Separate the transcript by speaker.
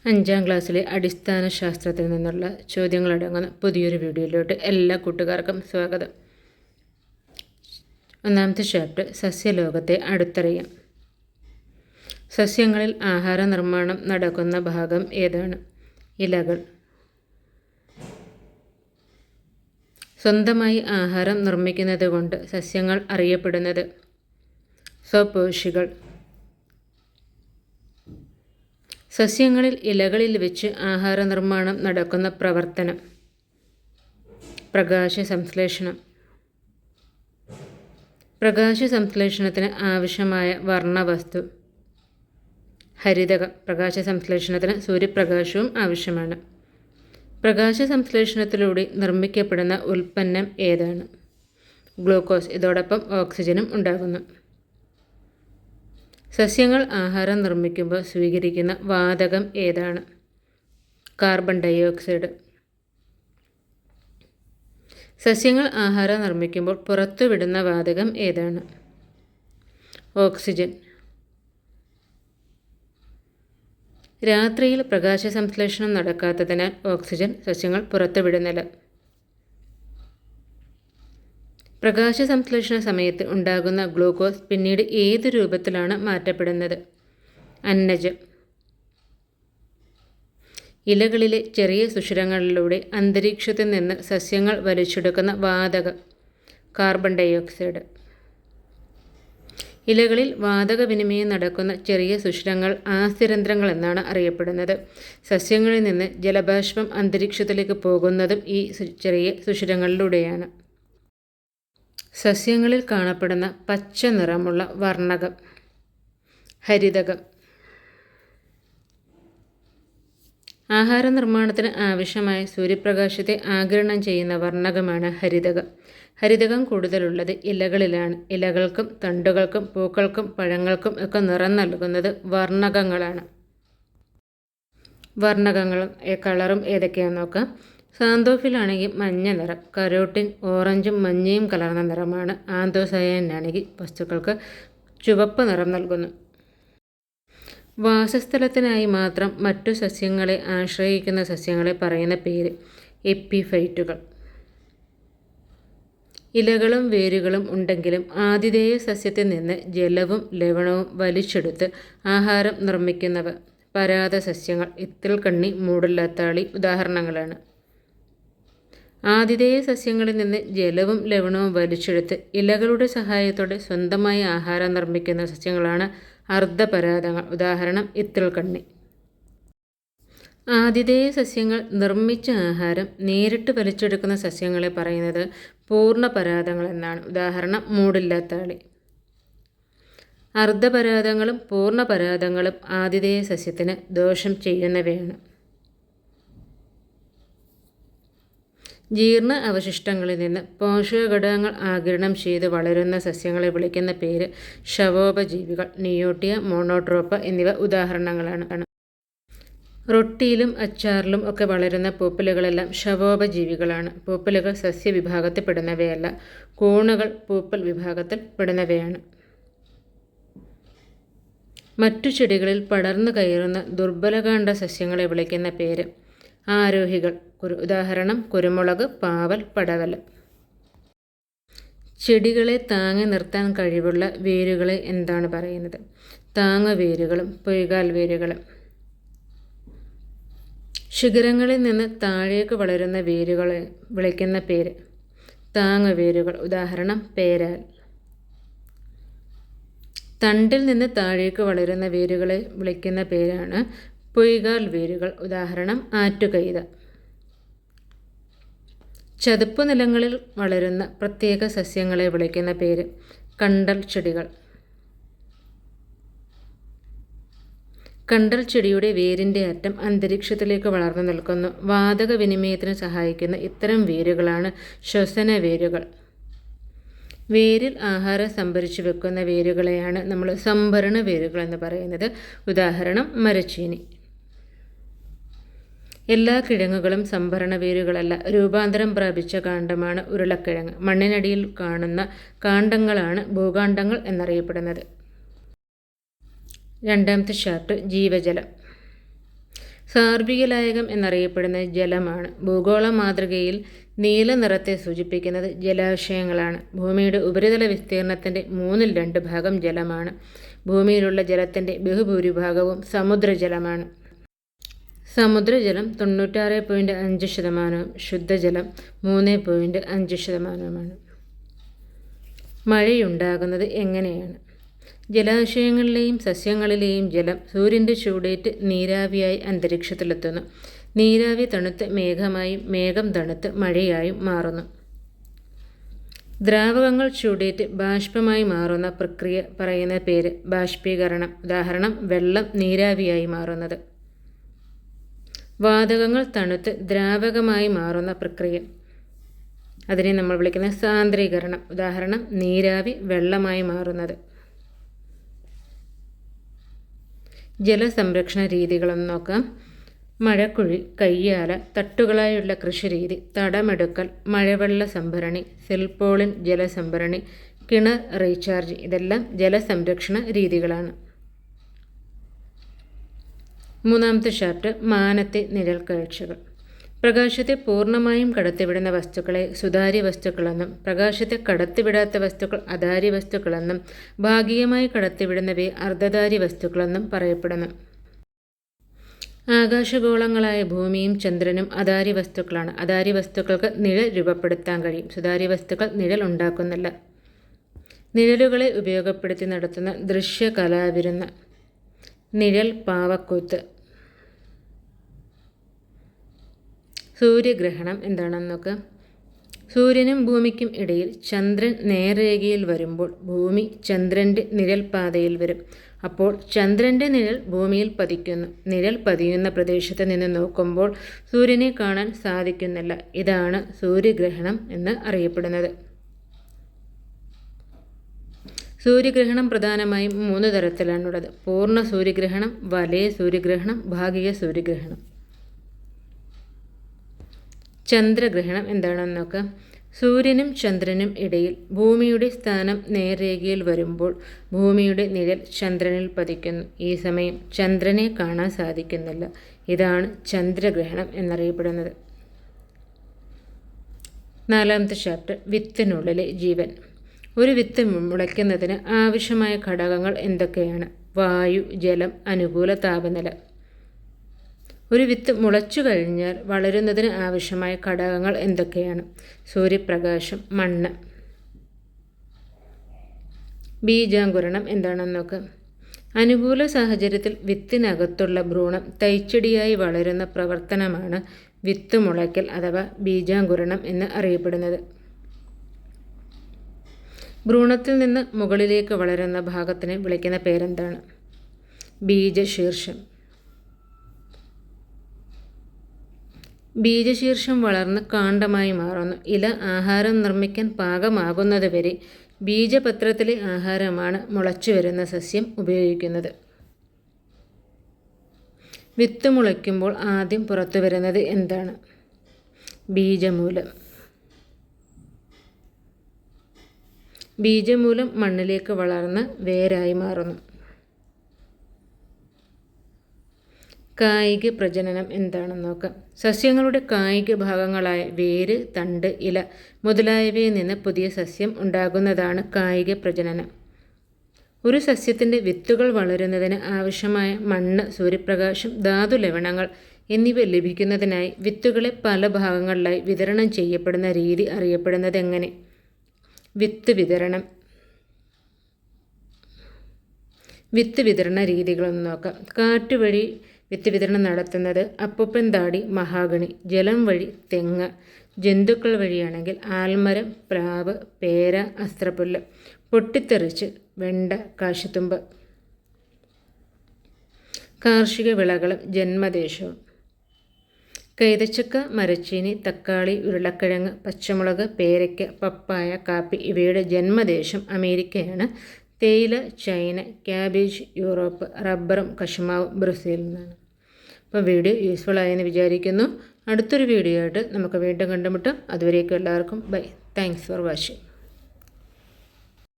Speaker 1: 5ാം ക്ലാസ്സിലെ അടിസ്ഥാന ശാസ്ത്രത്തിൽ നിന്നുള്ള ചോദ്യങ്ങളടങ്ങുന്ന പുതിയൊരു വീഡിയോയിലോട്ട് എല്ലാ കൂട്ടുകാർക്കും സ്വാഗതം. ഒന്നാമത്തെ ചാപ്റ്റർ സസ്യലോകത്തെ അടുത്തറിയാം. സസ്യങ്ങളിൽ ആഹാര നിർമ്മാണം നടക്കുന്ന ഭാഗം ഏതാണ്? ഇലകൾ. സ്വന്തമായി ആഹാരം നിർമ്മിക്കുന്നത് കൊണ്ട് സസ്യങ്ങൾ അറിയപ്പെടുന്നത്. സ്വപോഷികൾ. സസ്യങ്ങളിൽ ഇലകളിൽ വെച്ച് ആഹാര നിർമ്മാണം നടക്കുന്ന പ്രവർത്തനം. പ്രകാശ സംശ്ലേഷണം. പ്രകാശ സംശ്ലേഷണത്തിന് ആവശ്യമായ വർണ്ണവസ്തു. ഹരിതകം. പ്രകാശ സംശ്ലേഷണത്തിന് സൂര്യപ്രകാശവും ആവശ്യമാണ്. പ്രകാശ സംശ്ലേഷണത്തിലൂടെ നിർമ്മിക്കപ്പെടുന്ന ഉൽപ്പന്നം ഏതാണ്? ഗ്ലൂക്കോസ്. ഇതോടൊപ്പം ഓക്സിജനും ഉണ്ടാകുന്നു. സസ്യങ്ങൾ ആഹാരം നിർമ്മിക്കുമ്പോൾ സ്വീകരിക്കുന്ന വാതകം ഏതാണ്? Carbon dioxide. സസ്യങ്ങൾ ആഹാരം നിർമ്മിക്കുമ്പോൾ പുറത്തുവിടുന്ന വാതകം ഏതാണ്? ഓക്സിജൻ. രാത്രിയിൽ പ്രകാശ സംശ്ലേഷണം നടക്കാത്തതിനാൽ ഓക്സിജൻ സസ്യങ്ങൾ പുറത്തുവിടുന്നില്ല. പ്രകാശ സംശ്ലേഷണ സമയത്ത് ഉണ്ടാകുന്ന ഗ്ലൂക്കോസ് പിന്നീട് ഏത് രൂപത്തിലാണ് മാറ്റപ്പെടുന്നത്? അന്നജം. ഇലകളിലെ ചെറിയ സുഷിരങ്ങളിലൂടെ അന്തരീക്ഷത്തിൽ നിന്ന് സസ്യങ്ങൾ വലിച്ചെടുക്കുന്ന വാതകം. Carbon dioxide. ഇലകളിൽ വാതക വിനിമയം നടക്കുന്ന ചെറിയ സുഷിരങ്ങൾ ആസ്യരന്ധ്രങ്ങൾ എന്നാണ് അറിയപ്പെടുന്നത്. സസ്യങ്ങളിൽ നിന്ന് ജലബാഷ്പം അന്തരീക്ഷത്തിലേക്ക് പോകുന്നതും ഈ ചെറിയ സുഷിരങ്ങളിലൂടെയാണ്. സസ്യങ്ങളിൽ കാണപ്പെടുന്ന പച്ച നിറമുള്ള വർണ്ണകം. ഹരിതകം. ആഹാര നിർമ്മാണത്തിന് ആവശ്യമായ സൂര്യപ്രകാശത്തെ ആഗിരണം ചെയ്യുന്ന വർണ്ണകമാണ് ഹരിതകം. ഹരിതകം കൂടുതലുള്ളത് ഇലകളിലാണ്. ഇലകൾക്കും തണ്ടുകൾക്കും പൂക്കൾക്കും പഴങ്ങൾക്കും ഒക്കെ നിറം നൽകുന്നത് വർണ്ണകങ്ങളാണ്. വർണ്ണകങ്ങളും കളറും ഏതൊക്കെയാണെന്ന് നോക്കാം. സാന്തോഫിലാണെങ്കിൽ മഞ്ഞ നിറം, കരോട്ടിൻ ഓറഞ്ചും മഞ്ഞയും കലർന്ന നിറമാണ്. ആന്തോസയാനാണെങ്കിൽ വസ്തുക്കൾക്ക് ചുവപ്പ് നിറം നൽകുന്നു. വാസസ്ഥലത്തിനായി മാത്രം മറ്റു സസ്യങ്ങളെ ആശ്രയിക്കുന്ന സസ്യങ്ങളെ പറയുന്ന പേര് എപ്പിഫൈറ്റുകൾ. ഇലകളും വേരുകളും ഉണ്ടെങ്കിലും ആതിഥേയ സസ്യത്തിൽ നിന്ന് ജലവും ലവണവും വലിച്ചെടുത്ത് ആഹാരം നിർമ്മിക്കുന്നവ പരാത സസ്യങ്ങൾ. ഇത്തിൽക്കണ്ണി, മൂടല്ലാത്താളി ഉദാഹരണങ്ങളാണ്. ആതിഥേയ സസ്യങ്ങളിൽ നിന്ന് ജലവും ലവണവും വലിച്ചെടുത്ത് ഇലകളുടെ സഹായത്തോടെ സ്വന്തമായി ആഹാരം നിർമ്മിക്കുന്ന സസ്യങ്ങളാണ് അർദ്ധപരാതങ്ങൾ. ഉദാഹരണം ഇത്തിൽക്കണ്ണി. ആതിഥേയ സസ്യങ്ങൾ നിർമ്മിച്ച ആഹാരം നേരിട്ട് വലിച്ചെടുക്കുന്ന സസ്യങ്ങളെ പറയുന്നത് പൂർണ്ണപരാതങ്ങൾ എന്നാണ്. ഉദാഹരണം മൂടില്ലാത്താളി. അർദ്ധപരാതങ്ങളും പൂർണ്ണപരാതങ്ങളും ആതിഥേയ സസ്യത്തിന് ദോഷം ചെയ്യുന്നവയാണ്. ജീർണ അവശിഷ്ടങ്ങളിൽ നിന്ന് പോഷകഘടകങ്ങൾ ആഗിരണം ചെയ്ത് വളരുന്ന സസ്യങ്ങളെ വിളിക്കുന്ന പേര് ശവോപജീവികൾ. നിയോട്ടിയ, മോണോട്രോപ്പ എന്നിവ ഉദാഹരണങ്ങളാണ്. റൊട്ടിയിലും അച്ചാറിലും ഒക്കെ വളരുന്ന പൂപ്പലുകളെല്ലാം ശവോപജീവികളാണ്. പൂപ്പലുകൾ സസ്യവിഭാഗത്തിൽ പെടുന്നവയല്ല. കൂണുകൾ പൂപ്പൽ വിഭാഗത്തിൽ പെടുന്നവയാണ്. മറ്റു ചെടികളിൽ പടർന്നു കയറുന്ന ദുർബലകാണ്ഡ സസ്യങ്ങളെ വിളിക്കുന്ന പേര് ആരോഹികൾ. ഉദാഹരണം കുരുമുളക്, പാവൽ, പടവലം. ചെടികളെ താങ്ങി നിർത്താൻ കഴിവുള്ള വേരുകളെ എന്താണ് പറയുന്നത്? താങ്ങുവേരുകളും പൊയ്കാൽ വേരുകളും. ശിഖരങ്ങളിൽ നിന്ന് താഴേക്ക് വളരുന്ന വേരുകളെ വിളിക്കുന്ന പേര് താങ്ങുവേരുകൾ. ഉദാഹരണം പേരാൽ. തണ്ടിൽ നിന്ന് താഴേക്ക് വളരുന്ന വേരുകളെ വിളിക്കുന്ന പേരാണ് പൊയ്കാൽ വേരുകൾ. ഉദാഹരണം ആറ്റുകൈത. ചതുപ്പ് നിലങ്ങളിൽ വളരുന്ന പ്രത്യേക സസ്യങ്ങളെ വിളിക്കുന്ന പേര് കണ്ടൽ ചെടികൾ. കണ്ടൽ ചെടിയുടെ വേരിൻ്റെ അറ്റം അന്തരീക്ഷത്തിലേക്ക് വളർന്നു നിൽക്കുന്നു. വാതക വിനിമയത്തിന് സഹായിക്കുന്ന ഇത്തരം വേരുകളാണ് ശ്വസന വേരുകൾ. വേരിൽ ആഹാരം സംഭരിച്ചു വെക്കുന്ന വേരുകളെയാണ് നമ്മൾ സംഭരണ വേരുകൾ എന്ന് പറയുന്നത്. ഉദാഹരണം മരച്ചീനി. എല്ലാ കിഴങ്ങുകളും സംഭരണ വേരുകളല്ല. രൂപാന്തരം പ്രാപിച്ച കാണ്ഡമാണ് ഉരുളക്കിഴങ്ങ്. മണ്ണിനടിയിൽ കാണുന്ന കാണ്ഡങ്ങളാണ് ഭൂകാണ്ഡങ്ങൾ എന്നറിയപ്പെടുന്നത്. രണ്ടാമത്തെ ചാപ്റ്റർ ജീവജലം. സാർവിക ലായകം എന്നറിയപ്പെടുന്നത് ജലമാണ്. ഭൂഗോള മാതൃകയിൽ നീല നിറത്തെ സൂചിപ്പിക്കുന്നത് ജലാശയങ്ങളാണ്. ഭൂമിയുടെ ഉപരിതല വിസ്തീർണത്തിൻ്റെ 2/3 ജലമാണ്. ഭൂമിയിലുള്ള ജലത്തിൻ്റെ ബഹുഭൂരിഭാഗവും സമുദ്രജലമാണ്. സമുദ്രജലം 96.5%, ശുദ്ധജലം 3.5%. മഴയുണ്ടാകുന്നത് എങ്ങനെയാണ്? ജലാശയങ്ങളിലെയും സസ്യങ്ങളിലെയും ജലം സൂര്യൻ്റെ ചൂടേറ്റ് നീരാവിയായി അന്തരീക്ഷത്തിലെത്തുന്നു. നീരാവി തണുത്ത് മേഘമായും മേഘം തണുത്ത് മഴയായും മാറുന്നു. ദ്രാവകങ്ങൾ ചൂടേറ്റ് ബാഷ്പമായി മാറുന്ന പ്രക്രിയ പറയുന്ന പേര് ബാഷ്പീകരണം. ഉദാഹരണം, വെള്ളം നീരാവിയായി മാറുന്നത്. വാതകങ്ങൾ തണുത്ത് ദ്രാവകമായി മാറുന്ന പ്രക്രിയ, അതിനെ നമ്മൾ വിളിക്കുന്ന സാന്ദ്രീകരണം. ഉദാഹരണം, നീരാവി വെള്ളമായി മാറുന്നത്. ജലസംരക്ഷണ രീതികളെന്ന് നോക്കാം. മഴക്കുഴി, കയ്യാല, തട്ടുകളായുള്ള കൃഷിരീതി, തടമെടുക്കൽ, മഴവെള്ള സംഭരണി, സെൽപോളിൻ ജലസംഭരണി, കിണർ റീചാർജ്, ഇതെല്ലാം ജലസംരക്ഷണ രീതികളാണ്. 3ാമത്തെ ചാപ്റ്റർ മാനത്തെ നിഴൽ കാഴ്ചകൾ. പ്രകാശത്തെ പൂർണ്ണമായും കടത്തിവിടുന്ന വസ്തുക്കളെ സുതാര്യ വസ്തുക്കളെന്നും പ്രകാശത്തെ കടത്തിവിടാത്ത വസ്തുക്കൾ അധാര്യ വസ്തുക്കളെന്നും ഭാഗികമായി കടത്തിവിടുന്നവയെ അർദ്ധധാര്യ വസ്തുക്കളെന്നും പറയപ്പെടുന്നു. ആകാശഗോളങ്ങളായ ഭൂമിയും ചന്ദ്രനും അധാര്യ വസ്തുക്കളാണ്. അധാര്യ വസ്തുക്കൾക്ക് നിഴൽ രൂപപ്പെടുത്താൻ കഴിയും. സുതാര്യ വസ്തുക്കൾ നിഴൽ ഉണ്ടാക്കുന്നില്ല. നിഴലുകളെ ഉപയോഗപ്പെടുത്തി നടത്തുന്ന ദൃശ്യകലാവിരുന്ന്, നിഴൽ പാവക്കൂത്ത്. സൂര്യഗ്രഹണം എന്താണെന്ന് നോക്കാം. സൂര്യനും ഭൂമിക്കും ഇടയിൽ ചന്ദ്രൻ നേർരേഖയിൽ വരുമ്പോൾ ഭൂമി ചന്ദ്രൻ്റെ നിഴൽ പാതയിൽ വരും. അപ്പോൾ ചന്ദ്രൻ്റെ നിഴൽ ഭൂമിയിൽ പതിക്കുന്നു. നിഴൽ പതിയുന്ന പ്രദേശത്ത് നിന്ന് നോക്കുമ്പോൾ സൂര്യനെ കാണാൻ സാധിക്കുന്നില്ല. ഇതാണ് സൂര്യഗ്രഹണം എന്ന് അറിയപ്പെടുന്നത്. സൂര്യഗ്രഹണം പ്രധാനമായും 3 തരത്തിലാണുള്ളത്: പൂർണ്ണ സൂര്യഗ്രഹണം, വലയ സൂര്യഗ്രഹണം, ഭാഗിക സൂര്യഗ്രഹണം. ചന്ദ്രഗ്രഹണം എന്താണെന്ന് നോക്കാം. സൂര്യനും ചന്ദ്രനും ഇടയിൽ ഭൂമിയുടെ സ്ഥാനം നേർരേഖയിൽ വരുമ്പോൾ ഭൂമിയുടെ നിഴൽ ചന്ദ്രനിൽ പതിക്കുന്നു. ഈ സമയം ചന്ദ്രനെ കാണാൻ സാധിക്കുന്നില്ല. ഇതാണ് ചന്ദ്രഗ്രഹണം എന്നറിയപ്പെടുന്നത്. 4ാമത്തെ ചാപ്റ്റർ വിത്തിനുള്ളിലെ ജീവൻ. ഒരു വിത്ത് മുളയ്ക്കുന്നതിന് ആവശ്യമായ ഘടകങ്ങൾ എന്തൊക്കെയാണ്? വായു, ജലം, അനുകൂല താപനില. ഒരു വിത്ത് മുളച്ചു കഴിഞ്ഞാൽ വളരുന്നതിന് ആവശ്യമായ ഘടകങ്ങൾ എന്തൊക്കെയാണ്? സൂര്യപ്രകാശം, മണ്ണ്. ബീജാങ്കുരണം എന്താണെന്ന് നോക്കാം. അനുകൂല സാഹചര്യത്തിൽ വിത്തിനകത്തുള്ള ഭ്രൂണം തൈച്ചെടിയായി വളരുന്ന പ്രവർത്തനമാണ് വിത്ത് മുളയ്ക്കൽ അഥവാ ബീജാങ്കുരണം എന്ന് അറിയപ്പെടുന്നത്. ഭ്രൂണത്തിൽ നിന്ന് മുകളിലേക്ക് വളരുന്ന ഭാഗത്തിനെ വിളിക്കുന്ന പേരെന്താണ്? ബീജശീർഷം. ബീജശീർഷം വളർന്ന് കാണ്ഡമായി മാറുന്നു. ഇല ആഹാരം നിർമ്മിക്കാൻ പാകമാകുന്നത് വരെ ബീജപത്രത്തിലെ ആഹാരമാണ് മുളച്ചു വരുന്ന സസ്യം ഉപയോഗിക്കുന്നത്. വിത്ത് മുളയ്ക്കുമ്പോൾ ആദ്യം പുറത്തു വരുന്നത് എന്താണ്? ബീജമൂലം. ബീജമൂലം മണ്ണിലേക്ക് വളർന്ന് വേരായി മാറുന്നു. കായിക പ്രജനനം എന്താണെന്ന് നോക്കാം. സസ്യങ്ങളുടെ കായിക ഭാഗങ്ങളായ വേര്, തണ്ട്, ഇല മുതലായവയിൽ നിന്ന് പുതിയ സസ്യം ഉണ്ടാകുന്നതാണ് കായിക പ്രജനനം. ഒരു സസ്യത്തിൻ്റെ വിത്തുകൾ വളരുന്നതിന് ആവശ്യമായ മണ്ണ്, സൂര്യപ്രകാശം, ധാതു ലവണങ്ങൾ എന്നിവ ലഭിക്കുന്നതിനായി വിത്തുകളെ പല ഭാഗങ്ങളിലായി വിതരണം ചെയ്യപ്പെടുന്ന രീതി അറിയപ്പെടുന്നത് എങ്ങനെ? വിത്ത് വിതരണം. വിത്ത് വിതരണ രീതികളൊന്ന് നോക്കാം. കാറ്റ് വഴി വിത്ത് വിതരണം നടത്തുന്നത് അപ്പൂപ്പൻ താടി, മഹാഗണി. ജലം വഴി തെങ്ങ്. ജന്തുക്കൾ വഴിയാണെങ്കിൽ ആൽമരം, പ്ലാവ്, പേര, അസ്ത്രപ്പുല്ല്. പൊട്ടിത്തെറിച്ച് വെണ്ട, കാശിത്തുമ്പ്. കാർഷിക വിളകളും ജന്മദേശവും. കൈതച്ചക്ക, മരച്ചീനി, തക്കാളി, ഉരുളക്കിഴങ്ങ്, പച്ചമുളക്, പേരയ്ക്ക, പപ്പായ, കാപ്പി ഇവയുടെ ജന്മദേശം അമേരിക്കയാണ്. തേയില ചൈന, ക്യാബേജ് യൂറോപ്പ്, റബ്ബറും കശുമാവും ബ്രസീലിൽ നിന്നാണ്. അപ്പോൾ വീഡിയോ യൂസ്ഫുൾ ആയെന്ന് വിചാരിക്കുന്നു. അടുത്തൊരു വീഡിയോ ആയിട്ട് നമുക്ക് വീണ്ടും കണ്ടുമുട്ടാം. അതുവരേക്കും എല്ലാവർക്കും ബൈ. Thanks for watching.